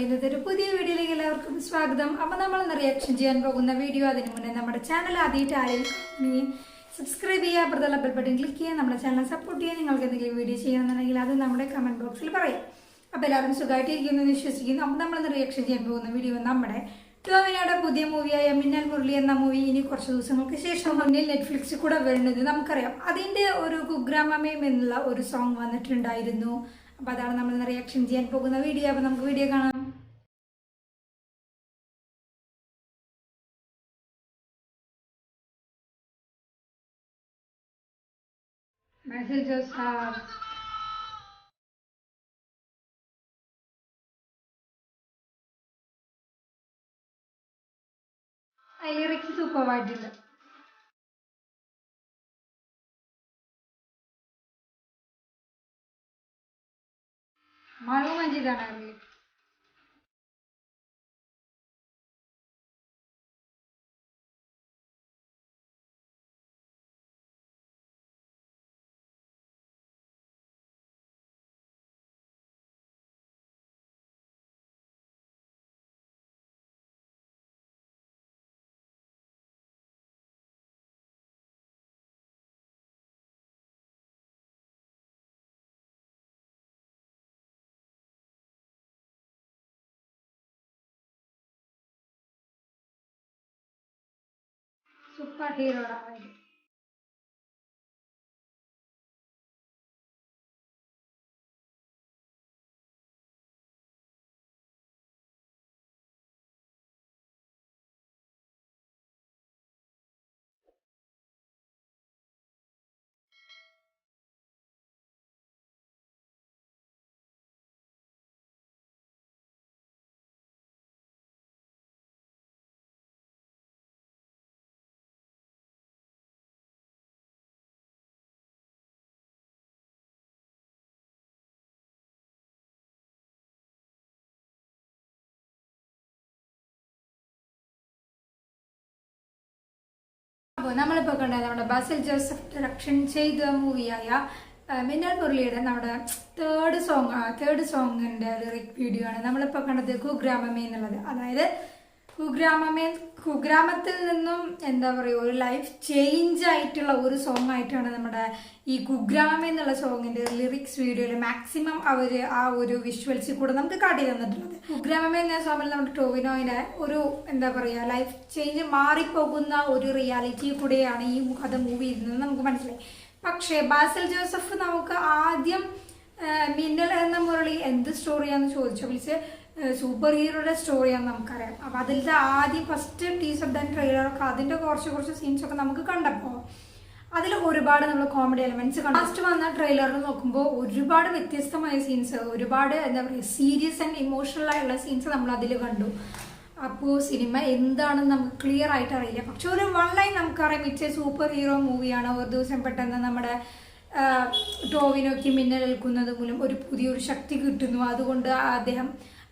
പറയുന്നത് ഒരു പുതിയ വീഡിയോയിലേക്ക് എല്ലാവർക്കും സ്വാഗതം. അപ്പോൾ നമ്മൾ ഇന്ന് റിയാക്ഷൻ ചെയ്യാൻ പോകുന്ന വീഡിയോ അതിന് മുന്നേ നമ്മുടെ ചാനൽ ആദ്യമായിട്ട് ആരെങ്കിലും സബ്സ്ക്രൈബ് ചെയ്യുക, അപ്പുറത്തുള്ള ബെൽ ബട്ടൺ ക്ലിക്ക് ചെയ്യുക, നമ്മുടെ ചാനൽ സപ്പോർട്ട് ചെയ്യുക. നിങ്ങൾക്ക് എന്തെങ്കിലും വീഡിയോ ചെയ്യണമെന്നുണ്ടെങ്കിൽ അത് നമ്മുടെ കമന്റ് ബോക്സിൽ പറയും. അപ്പോൾ എല്ലാവരും സുഖമായിട്ടിരിക്കുന്നു എന്ന് വിശ്വസിക്കുന്നു. അപ്പോൾ നമ്മളിന്ന് റിയാക്ഷൻ ചെയ്യാൻ പോകുന്ന വീഡിയോ നമ്മുടെ ടോവിനോയുടെ പുതിയ മൂവിയായ മിന്നൽ മുരളി എന്ന മൂവി ഇനി കുറച്ച് ദിവസങ്ങൾക്ക് ശേഷം മുന്നിൽ നെറ്റ്ഫ്ലിക്സിൽ കൂടെ വരുന്നത് നമുക്കറിയാം. അതിൻ്റെ ഒരു കുഗ്രാമമേം എന്നുള്ള ഒരു സോങ് വന്നിട്ടുണ്ടായിരുന്നു. അപ്പോൾ അതാണ് നമ്മൾ റിയാക്ഷൻ ചെയ്യാൻ പോകുന്ന വീഡിയോ. അപ്പോൾ നമുക്ക് വീഡിയോ കാണാം. മെസ്സേജ് ലിറിക്സ് സൂപ്പറായിട്ടില്ല. മനു മഞ്ജിതാണ് അറിയില്ല. സൂപ്പർ ഹീറോടാണ്. അപ്പോൾ നമ്മളിപ്പോൾ കണ്ട നമ്മുടെ ബാസിൽ ജോസഫ് ഡയറക്ഷൻ ചെയ്ത മൂവിയായ മിന്നൽ മുരളിയുടെ നമ്മുടെ തേർഡ് സോങ്ങിൻ്റെ ലിറിക് വീഡിയോ ആണ് നമ്മളിപ്പോൾ കണ്ടത് കുഗ്രാമമേ എന്നുള്ളത്. അതായത് കുഗ്രാമത്തിൽ നിന്നും എന്താ പറയുക, ഒരു ലൈഫ് ചേഞ്ച് ആയിട്ടുള്ള ഒരു സോങ് ആയിട്ടാണ് നമ്മുടെ ഈ കുഗ്രാമം എന്നുള്ള സോങ്ങിന്റെ ലിറിക്സ് വീഡിയോയിൽ മാക്സിമം അവർ ആ ഒരു വിഷ്വൽസിൽ കൂടെ നമുക്ക് കാട്ടി തന്നിട്ടുള്ളത്. കുഗ്രാമം എന്ന സോങ്ങിൽ നമ്മുടെ ടോവിനോയുടെ ഒരു എന്താ പറയുക ലൈഫ് ചേഞ്ച് മാറിപ്പോകുന്ന ഒരു റിയാലിറ്റി കൂടെയാണ് ഈ കഥ മൂവി ഇരുന്നത് നമുക്ക് മനസ്സിലായി. പക്ഷേ ബാസിൽ ജോസഫ് നമുക്ക് ആദ്യം മിന്നൽ എന്ന മുരളി എന്ത് സ്റ്റോറിയാന്ന് ചോദിച്ചു വിളിച്ച് സൂപ്പർ ഹീറോയുടെ സ്റ്റോറിയാന്ന് നമുക്കറിയാം. അപ്പം അതിലത്തെ ആദ്യം ഫസ്റ്റ് ടീസർ ദൻ ട്രെയിലറൊക്കെ അതിൻ്റെ കുറച്ച് സീൻസൊക്കെ നമുക്ക് കണ്ടപ്പോൾ അതിൽ ഒരുപാട് നമ്മൾ കോമഡി എലമെന്റ്സ് കണ്ടു. ഫസ്റ്റ് വന്ന ട്രെയിലറിൽ നോക്കുമ്പോൾ ഒരുപാട് വ്യത്യസ്തമായ സീൻസ്, ഒരുപാട് എന്താ പറയുക സീരിയസ് ആൻഡ് ഇമോഷണൽ ആയിട്ടുള്ള സീൻസ് നമ്മൾ അതിൽ കണ്ടു. അപ്പോൾ സിനിമ എന്താണെന്ന് നമുക്ക് ക്ലിയർ ആയിട്ട് അറിയില്ല. പക്ഷെ ഒരു വൺ ലൈൻ നമുക്കറിയാം, ഇറ്റ്സ് എ സൂപ്പർ ഹീറോ മൂവിയാണ്. ഒരു ദിവസം പെട്ടെന്ന് നമ്മുടെ ടോവിനോയ്ക്ക് മിന്നലേൽക്കുന്നത് മൂലം ഒരു പുതിയൊരു ശക്തി കിട്ടുന്നു. അതുകൊണ്ട്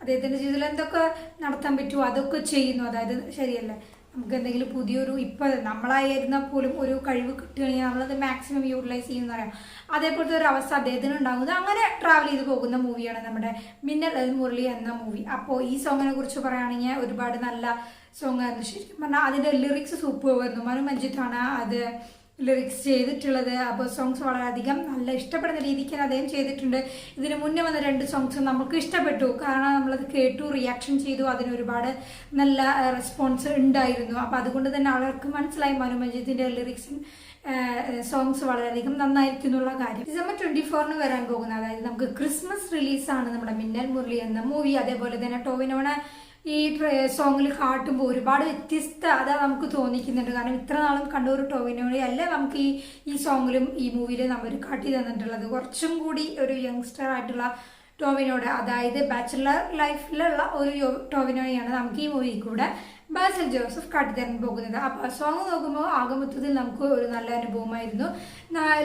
അദ്ദേഹത്തിൻ്റെ ജീവിതത്തിൽ എന്തൊക്കെ നടത്താൻ പറ്റുമോ അതൊക്കെ ചെയ്യുന്നു. അതായത് ശരിയല്ലേ, നമുക്ക് എന്തെങ്കിലും പുതിയൊരു ഇപ്പം നമ്മളായിരുന്നാൽ പോലും ഒരു കഴിവ് കിട്ടുകയാണെങ്കിൽ നമ്മളത് മാക്സിമം യൂട്ടിലൈസ് ചെയ്യുമെന്ന് പറയാം. അതേപോലത്തെ ഒരു അവസ്ഥ അദ്ദേഹത്തിന് ഉണ്ടാകുന്നത്. അങ്ങനെ ട്രാവൽ ചെയ്ത് പോകുന്ന മൂവിയാണ് നമ്മുടെ മിന്നൽ മുരളി എന്ന മൂവി. അപ്പോൾ ഈ സോങ്ങിനെ കുറിച്ച് പറയുകയാണെങ്കിൽ ഒരുപാട് നല്ല സോങ് ആയിരുന്നു. ശരിക്കും പറഞ്ഞാൽ അതിൻ്റെ ലിറിക്സ് സൂപ്പർ ആയിരുന്നു. മനു മഞ്ജിത്താണ് അത് ലിറിക്സ് ചെയ്തിട്ടുള്ളത്. അപ്പോൾ സോങ്സ് വളരെയധികം നല്ല ഇഷ്ടപ്പെടുന്ന രീതിക്ക് അദ്ദേഹം ചെയ്തിട്ടുണ്ട്. ഇതിന് മുന്നേ വന്ന 2 സോങ്സ് നമുക്ക് ഇഷ്ടപ്പെട്ടു, കാരണം നമ്മളത് കേട്ടു, റിയാക്ഷൻ ചെയ്തു, അതിന് ഒരുപാട് നല്ല റെസ്പോൺസ് ഉണ്ടായിരുന്നു. അപ്പോൾ അതുകൊണ്ട് തന്നെ ആളുകൾക്ക് മനസ്സിലായി മനു മഞ്ജിത്തിന്റെ ലിറിക്സും സോങ്സ് വളരെയധികം നന്നായിരിക്കും എന്നുള്ള കാര്യം. ഡിസംബർ 24 വരാൻ പോകുന്ന, അതായത് നമുക്ക് ക്രിസ്മസ് റിലീസാണ് നമ്മുടെ മിന്നൽ മുരളി എന്ന മൂവി. അതേപോലെ തന്നെ ടോവിനോനെ ഈ സോങ്ങിൽ കാട്ടുമ്പോൾ ഒരുപാട് വ്യത്യസ്തത നമുക്ക് തോന്നിക്കുന്നുണ്ട്. കാരണം ഇത്ര നാളും കണ്ട ഒരു ടോവിനോയെ അല്ല നമുക്ക് ഈ സോങ്ങിലും ഈ മൂവിയിൽ നമ്മൾ കാട്ടി തന്നിട്ടുള്ളത്. കുറച്ചും കൂടി ഒരു യങ്സ്റ്റർ ആയിട്ടുള്ള ടോവിനോയുടെ, അതായത് ബാച്ചലർ ലൈഫിലുള്ള ഒരു ടോവിനോയാണ് നമുക്ക് ഈ മൂവിയിൽ കൂടെ ബാസിൽ ജോസഫ് കാട്ടിത്തരാൻ പോകുന്നത്. അപ്പോൾ സോങ് നോക്കുമ്പോൾ ആകെ മൊത്തത്തിൽ നമുക്ക് ഒരു നല്ല അനുഭവമായിരുന്നു.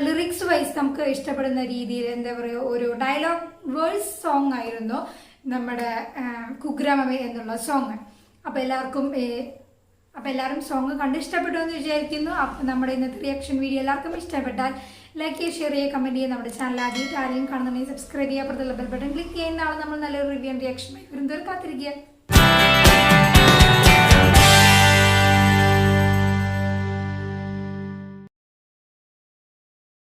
ലിറിക്സ് വൈസ് നമുക്ക് ഇഷ്ടപ്പെടുന്ന രീതിയിൽ എന്താ പറയുക ഒരു ഡയലോഗ് വേഴ്സ് സോങ് ആയിരുന്നു നമ്മുടെ കുഗ്രാമമേ എന്നുള്ള സോങ്. അപ്പോൾ എല്ലാവർക്കും അപ്പോൾ എല്ലാവരും സോങ് കണ്ട് ഇഷ്ടപ്പെട്ടു എന്ന് വിചാരിക്കുന്നു. അപ്പോൾ നമ്മുടെ ഇന്നത്തെ റിയാക്ഷൻ വീഡിയോ എല്ലാവർക്കും ഇഷ്ടപ്പെട്ടാൽ ലൈക്ക് ചെയ്യുക, ഷെയർ ചെയ്യുക, കമൻറ്റ് ചെയ്യുക. നമ്മുടെ ചാനൽ ആദ്യമായിട്ട് ആരെയും കാണുന്നുണ്ടെങ്കിൽ സബ്സ്ക്രൈബ് ചെയ്യുക, അപ്പുറത്തുള്ള ബെൽ ബട്ടൺ ക്ലിക്ക് ചെയ്യുന്ന ആൾ നമ്മൾ നല്ലൊരു റിവ്യൂ ആൻഡ് റിയാക്ഷനായി വരുന്നവർ കാത്തിരിക്കുക.